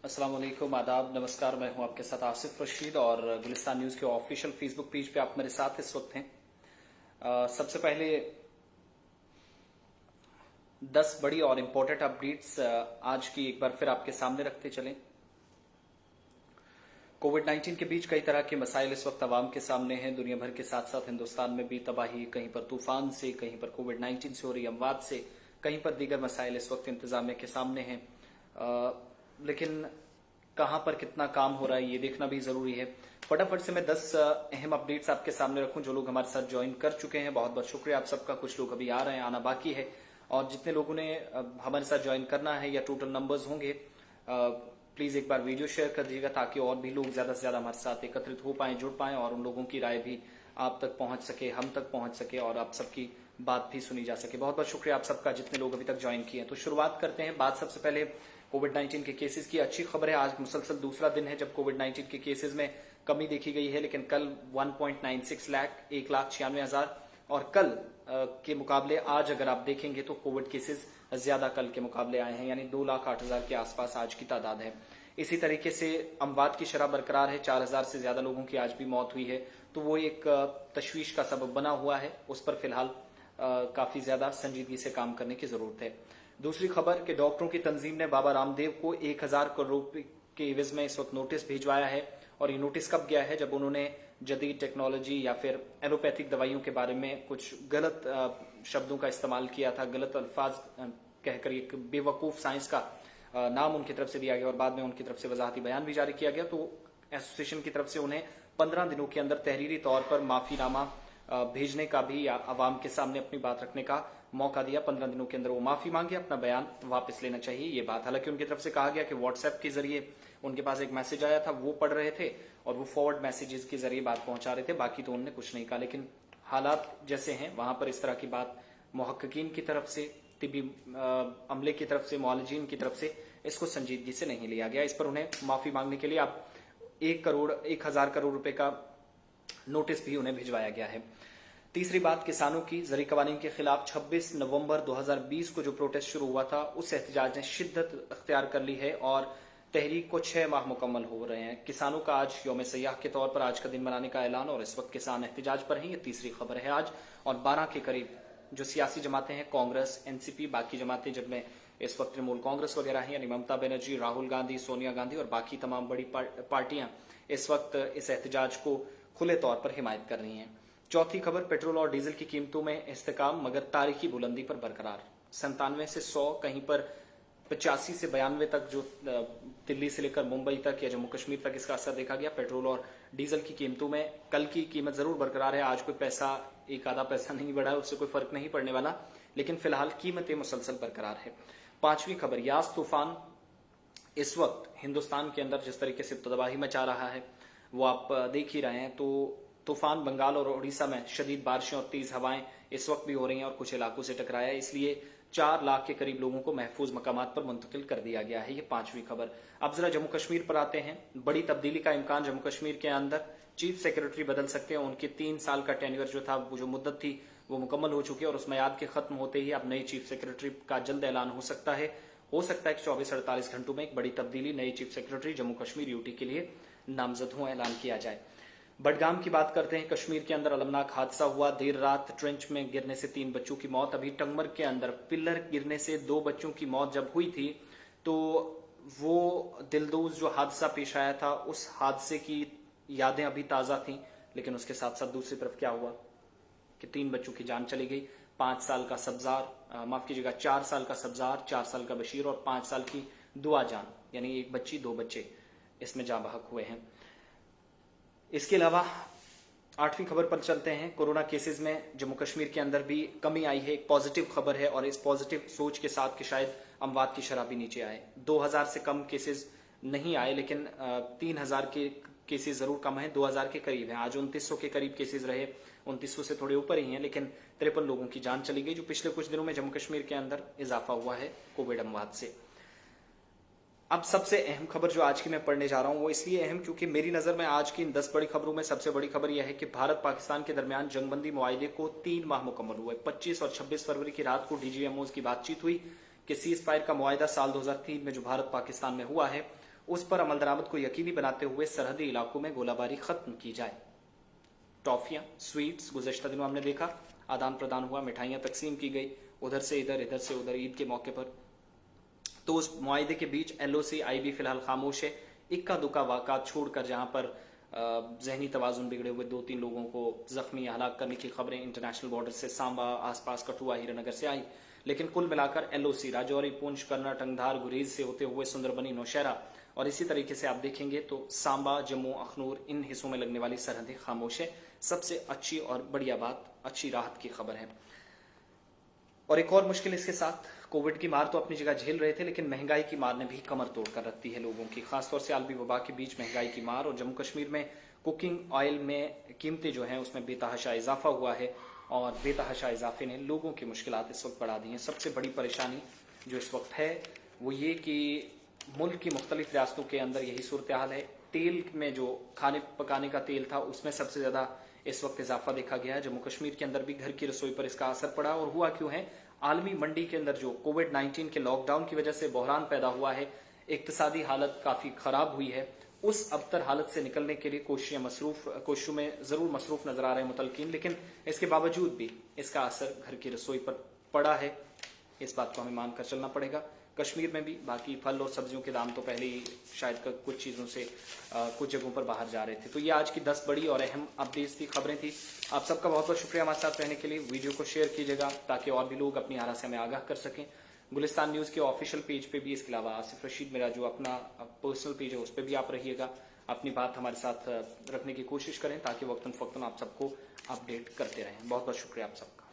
अस्सलाम वालेकुम, आदाब, नमस्कार। मैं हूं आपके साथ आसिफ रशीद और गुलिस्तान न्यूज़ के ऑफिशियल फेसबुक पेज पे आप मेरे साथ इस वक्त हैं। सबसे पहले 10 बड़ी और इम्पोर्टेंट अपडेट्स आज की एक बार फिर आपके सामने रखते चलें। कोविड-19 के बीच कई तरह के मसाइल इस वक्त आवाम के सामने हैं। दुनिया भर के साथ साथ हिंदुस्तान में भी तबाही, कहीं पर तूफान से, कहीं पर कोविड-19 से हो रही अमवात से, कहीं पर दीगर मसाइल इस वक्त इंतजामिया के सामने हैं। लेकिन कहां पर कितना काम हो रहा है ये देखना भी जरूरी है। फटाफट से मैं 10 अहम अपडेट्स आपके सामने रखूं। जो लोग हमारे साथ ज्वाइन कर चुके हैं, बहुत बहुत शुक्रिया आप सबका। कुछ लोग अभी आ रहे हैं, आना बाकी है, और जितने लोगों ने हमारे साथ ज्वाइन करना है या टोटल नंबर्स होंगे, प्लीज एक बार वीडियो शेयर कर दीजिएगा ताकि और भी लोग ज्यादा से ज्यादा हमारे साथ एकत्रित हो पाए, जुड़ पाए, और उन लोगों की राय भी आप तक पहुंच सके, हम तक पहुंच सके, और आप सबकी बात भी सुनी जा सके। बहुत बहुत शुक्रिया आप सबका जितने लोग अभी तक ज्वाइन किए हैं। तो शुरुआत करते हैं। बात सबसे पहले कोविड-19 के केसेस की। अच्छी खबर है, आज मुसलसल दूसरा दिन है जब कोविड-19 के केसेस में कमी देखी गई है, लेकिन कल 1.96 लाख, 1,96,000, और कल के मुकाबले आज अगर आप देखेंगे तो कोविड केसेस ज्यादा कल के मुकाबले आए हैं, यानी 2,08,000 के आसपास आज की तादाद है। इसी तरीके से अमवात की शरह बरकरार है, 4,000 से ज्यादा लोगों की आज भी मौत हुई है, तो वो एक तशवीश का सबब बना हुआ है। उस पर फिलहाल काफी ज्यादा संजीदगी से काम करने की जरूरत है। दूसरी खबर कि डॉक्टरों की तंजीम ने बाबा रामदेव को 1,000 करोड़ रुपए के एवज में इस वक्त नोटिस भिजवाया है। और ये नोटिस कब गया है? जब उन्होंने जदीद टेक्नोलॉजी या फिर एलोपैथिक दवाइयों के बारे में कुछ गलत शब्दों का इस्तेमाल किया था, गलत अल्फाज कहकर एक बेवकूफ साइंस का नाम उनकी तरफ से दिया गया, और बाद में उनकी तरफ से वजाहती बयान भी जारी किया गया। तो एसोसिएशन की तरफ से उन्हें 15 दिनों के अंदर तहरीरी तौर पर माफीनामा भेजने का भी, या अवाम के सामने अपनी बात रखने का मौका दिया। 15 दिनों के अंदर वो माफी मांगे, अपना बयान वापस लेना चाहिए, ये बात। हालांकि उनकी तरफ से कहा गया कि व्हाट्सएप के जरिए उनके पास एक मैसेज आया था, वो पढ़ रहे थे और वो फॉरवर्ड मैसेजेस के जरिए बात पहुंचा रहे थे, बाकी तो उन्होंने कुछ नहीं कहा। लेकिन हालात जैसे हैं वहां पर इस तरह की बात मुहक्किकीन की तरफ से, तिबी अमले की तरफ से, मुआलिजीन की तरफ से इसको संजीदगी से नहीं लिया गया। इस पर उन्हें माफी मांगने के लिए अब 1,000 करोड़ रुपए का नोटिस भी उन्हें भिजवाया गया है। तीसरी बात किसानों की। ज़री कवानीन के खिलाफ 26 नवंबर 2020 को जो प्रोटेस्ट शुरू हुआ था, उस एहतजाज ने शिद्दत अख्तियार कर ली है और तहरीक को 6 माह मुकम्मल हो रहे हैं। किसानों का आज यौम सयाह के तौर पर आज का दिन मनाने का ऐलान, और इस वक्त किसान एहतजाज पर हैं। ये तीसरी खबर है आज। और 12 के करीब जो सियासी जमातें हैं, कांग्रेस, एनसीपी, बाकी जमातें जिनमें इस वक्त तृणमूल कांग्रेस वगैरह है, यानी ममता बनर्जी, राहुल गांधी, सोनिया गांधी और बाकी तमाम बड़ी पार्टियां इस वक्त इस एहतजाज को खुले तौर पर हिमायत कर रही हैं। चौथी खबर, पेट्रोल और डीजल की कीमतों में इस्तेकाम मगर तारीखी बुलंदी पर बरकरार। 97 से 100, कहीं पर 85 से 92 तक, जो दिल्ली से लेकर मुंबई तक या जम्मू कश्मीर तक इसका असर देखा गया। पेट्रोल और डीजल की कीमतों में कल की कीमत जरूर बरकरार है, आज कोई पैसा, एक आधा पैसा नहीं बढ़ा है, उससे कोई फर्क नहीं पड़ने वाला, लेकिन फिलहाल कीमतें मुसलसल बरकरार है। पांचवी खबर, यास तूफान इस वक्त हिंदुस्तान के अंदर जिस तरीके से तबाही मचा रहा है वो आप देख ही रहे हैं। तो तूफान बंगाल और उड़ीसा में शदीद बारिशें और तेज हवाएं इस वक्त भी हो रही हैं और कुछ इलाकों से टकराया है, इसलिए 4 लाख के करीब लोगों को महफूज मकामात पर मुंतकिल कर दिया गया है। ये पांचवी खबर। अब जरा जम्मू कश्मीर पर आते हैं। बड़ी तब्दीली का इम्कान जम्मू कश्मीर के अंदर। चीफ सेक्रेटरी बदल सकते हैं, उनके 3 साल का टेन्योर जो था, वो जो मुद्दत थी वो मुकम्मल हो चुकी है, और उस मियाद के खत्म होते ही अब नई चीफ सेक्रेटरी का जल्द ऐलान हो सकता है कि 24-48 घंटों में एक बड़ी तब्दीली, नई chief secretary Jammu Kashmir UT के लिए नामजद हो, ऐलान किया जाए। बडगाम की बात करते हैं। कश्मीर के अंदर अलमनाक हादसा हुआ देर रात। ट्रेंच में गिरने से 3 बच्चों की मौत। अभी टंगमर के अंदर पिलर गिरने से 2 बच्चों की मौत जब हुई थी, तो वो दिलदोज जो हादसा पेश आया था, उस हादसे की यादें अभी ताजा थी। लेकिन उसके साथ साथ दूसरी तरफ क्या हुआ कि 3 बच्चों की जान चली गई। 5 साल का सब्जार, माफ कीजिएगा, 4 साल का सब्जार, 4 साल का बशीर और 5 साल की दुआ जान, यानी एक बच्ची, 2 बच्चे इसमें जाँ बहक हुए हैं। इसके अलावा 8वीं खबर पर चलते हैं। कोरोना केसेस में जम्मू कश्मीर के अंदर भी कमी आई है, एक पॉजिटिव खबर है, और इस पॉजिटिव सोच के साथ कि शायद अमवात की शरह भी नीचे आए। 2,000 से कम केसेस नहीं आए, लेकिन 3,000 के केसेस जरूर कम है, 2,000 के करीब है। आज 2,900 के करीब केसेस रहे, 2,900 से थोड़े ऊपर ही हैं, लेकिन 53 लोगों की जान चली गई, जो पिछले कुछ दिनों में जम्मू कश्मीर के अंदर इजाफा हुआ है कोविड अमवात से। अब सबसे अहम खबर जो आज की मैं पढ़ने जा रहा हूं वो इसलिए अहम क्योंकि मेरी नजर में आज की इन 10 बड़ी खबरों में सबसे बड़ी खबर यह है कि भारत पाकिस्तान के दरमियान जंगबंदी मुआहदे को 3 माह मुकम्मल हुए। 25 और 26 फरवरी की रात को डीजीएमओज की बातचीत हुई कि सीज फायर का मुआहदा साल 2003 में जो भारत पाकिस्तान में हुआ है उस पर अमल दरामद को यकीनी बनाते हुए सरहदी इलाकों में गोलाबारी खत्म की जाए। टॉफियां, स्वीट्स गुज़श्ता दिनों हमने देखा, आदान प्रदान हुआ, मिठाइयां तकसीम की गई, उधर से इधर, इधर से उधर ईद के मौके पर। तो उस मुआहदे के बीच एलओसी आईबी फिलहाल खामोश है। इक्का दुक्का वाक़ात छोड़कर जहां पर जहनी तवाजुन बिगड़े हुए 2-3 लोगों को जख्मी या हलाक करने की खबरें इंटरनेशनल बॉर्डर से सांबा, आसपास कठुआ, हीरानगर से आई, लेकिन कुल मिलाकर एलओसी राजौरी, पुंछ, कर्ना, टंगधार, गुरेज से होते हुए सुंदरबनी, नौशहरा और इसी तरीके से आप देखेंगे तो सांबा, जम्मू, अखनूर, इन हिस्सों में लगने वाली सरहदें खामोश है। सबसे अच्छी और बढ़िया बात, अच्छी राहत की खबर है। और एक और मुश्किल इसके साथ, कोविड की मार तो अपनी जगह झेल रहे थे, लेकिन महंगाई की मार ने भी कमर तोड़ कर रखती है लोगों की, खासतौर से आलमी वबा के बीच महंगाई की मार। और जम्मू कश्मीर में कुकिंग ऑयल में कीमतें जो हैं उसमें बेतहाशा इजाफा हुआ है और बेतहाशा इजाफे ने लोगों की मुश्किलात इस वक्त बढ़ा दी हैं। सबसे बड़ी परेशानी जो इस वक्त है वो ये कि मुल्क की मुख्तलिफ रियासतों के अंदर यही सूरत हाल है। तेल में जो खाने पकाने का तेल था उसमें सबसे ज्यादा इस वक्त इजाफा देखा गया है। जम्मू कश्मीर के अंदर भी घर की रसोई पर इसका असर पड़ा। और हुआ क्यों है, आलमी मंडी के अंदर जो कोविड-19 के लॉकडाउन की वजह से बहरान पैदा हुआ है, इक्तिसादी हालत काफी खराब हुई है। उस अबतर हालत से निकलने के लिए कोशिशों में जरूर मसरूफ नजर आ रहे हैं मुतलकीन, लेकिन इसके बावजूद भी इसका असर घर की रसोई पर पड़ा है। इस बात को हमें मानकर चलना पड़ेगा। कश्मीर में भी बाकी फल और सब्जियों के दाम तो पहले ही शायद कुछ चीज़ों से कुछ जगहों पर बाहर जा रहे थे। तो ये आज की 10 बड़ी और अहम अपडेट्स थी, खबरें थी। आप सबका बहुत बहुत शुक्रिया हमारे साथ रहने के लिए। वीडियो को शेयर कीजिएगा ताकि और भी लोग अपनी आरा से हमें आगाह कर सकें। गुलिस्तान न्यूज़ के ऑफिशियल पेज पे भी, इसके अलावा आसिफ रशीद मेरा जो अपना पर्सनल पेज है उस पर भी आप रहिएगा, अपनी बात हमारे साथ रखने की कोशिश करें ताकि वक्तन फ़क्तन आप सबको अपडेट करते रहें। बहुत बहुत शुक्रिया आप सबका।